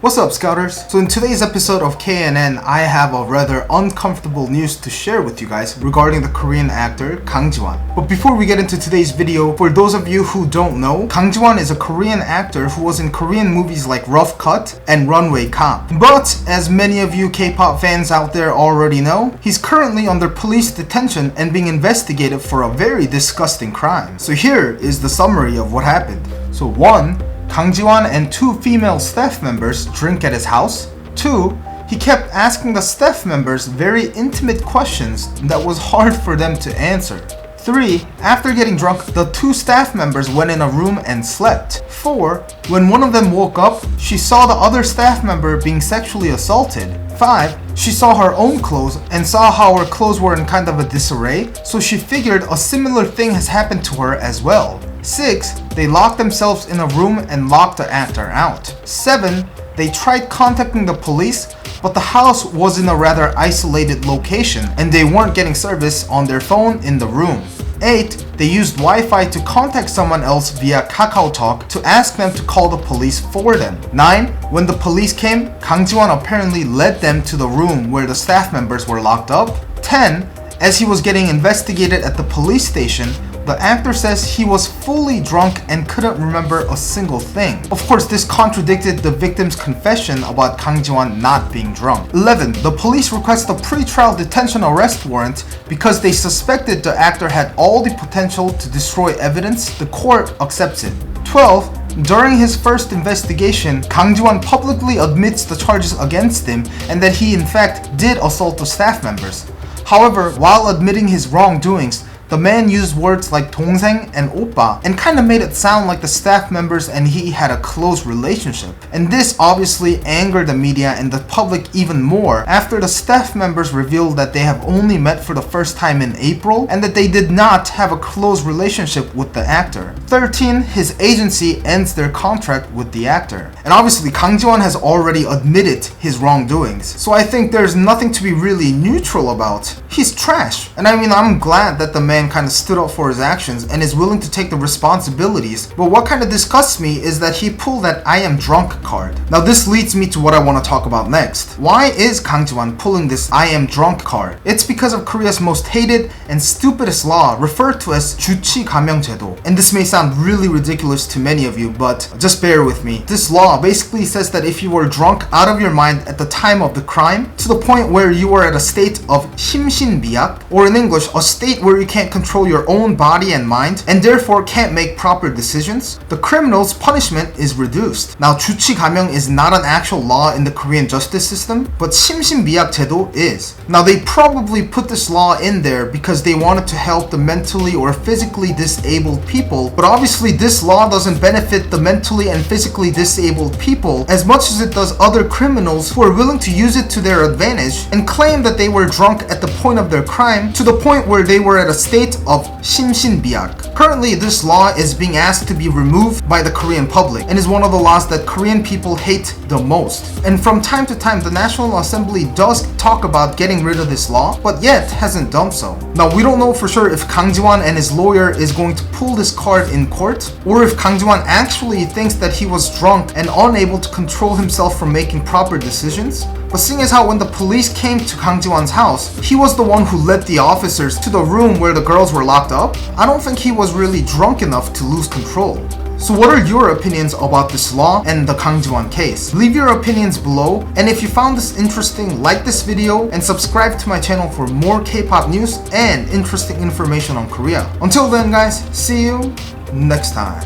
What's up, Scouters? So in today's episode of KNN, I have a rather uncomfortable news to share with you guys regarding the Korean actor Kang Ji Hwan. But before we get into today's video, for those of you who don't know, Kang Ji Hwan is a Korean actor who was in Korean movies like Rough Cut and Runway Cop. But as many of you K-pop fans out there already know, he's currently under police detention and being investigated for a very disgusting crime. So here is the summary of what happened. So 1. Kang Ji Hwan and 2 female staff members drink at his house. 2. He kept asking the staff members very intimate questions that was hard for them to answer. 3. After getting drunk, the 2 staff members went in a room and slept. 4. When one of them woke up, she saw the other staff member being sexually assaulted. 5. She saw her own clothes and saw how her clothes were in kind of a disarray, so she figured a similar thing has happened to her as well. 6. They locked themselves in a room and locked the actor out. 7. They tried contacting the police, but the house was in a rather isolated location and they weren't getting service on their phone in the room. 8. They used Wi-Fi to contact someone else via KakaoTalk to ask them to call the police for them. 9. When the police came, Kang Ji Hwan apparently led them to the room where the staff members were locked up. 10. As he was getting investigated at the police station, the actor says he was fully drunk and couldn't remember a single thing. Of course, this contradicted the victim's confession about Kang Ji Hwan not being drunk. 11. The police request a pre-trial detention arrest warrant because they suspected the actor had all the potential to destroy evidence. The court accepts it. 12. During his first investigation, Kang Ji Hwan publicly admits the charges against him and that he in fact did assault the staff members. However, while admitting his wrongdoings, the man used words like 동생 and 오빠 and kind of made it sound like the staff members and he had a close relationship. And this obviously angered the media and the public even more after the staff members revealed that they have only met for the first time in April and that they did not have a close relationship with the actor. 13. His agency ends their contract with the actor. And obviously Kang Ji Hwan has already admitted his wrongdoings, so I think there's nothing to be really neutral about. He's trash. And I mean, I'm glad that the man kind of stood up for his actions and is willing to take the responsibilities, but what kind of disgusts me is that he pulled that I am drunk card. Now this leads me to what I want to talk about next. Why is Kang Ji Hwan pulling this I am drunk card? It's because of Korea's most hated and stupidest law referred to as 주치 감형 제도. And this may sound really ridiculous to many of you, but just bear with me. This law basically says that if you were drunk out of your mind at the time of the crime, to the point where you are at a state of 심신미약, or in English, a state where you can't control your own body and mind and therefore can't make proper decisions, the criminal's punishment is reduced. Now, 주치 감형 is not an actual law in the Korean justice system, but 심신미약 제도 is. Now, they probably put this law in there because they wanted to help the mentally or physically disabled people, but obviously this law doesn't benefit the mentally and physically disabled people as much as it does other criminals who are willing to use it to their advantage and claim that they were drunk at the point of their crime to the point where they were at a state of 심신미약. Currently, this law is being asked to be removed by the Korean public and is one of the laws that Korean people hate the most. And from time to time, the National Assembly does talk about getting rid of this law, but yet hasn't done so. Now, we don't know for sure if Kang Ji Hwan and his lawyer is going to pull this card in court, or if Kang Ji Hwan actually thinks that he was drunk and unable to control himself from making proper decisions. But seeing as how when the police came to Kang Ji Hwan's house, he was the one who led the officers to the room where the girls were locked up, I don't think he was really drunk enough to lose control. So what are your opinions about this law and the Kang Ji Hwan case? Leave your opinions below, and if you found this interesting, like this video and subscribe to my channel for more K-pop news and interesting information on Korea. Until then guys, see you next time.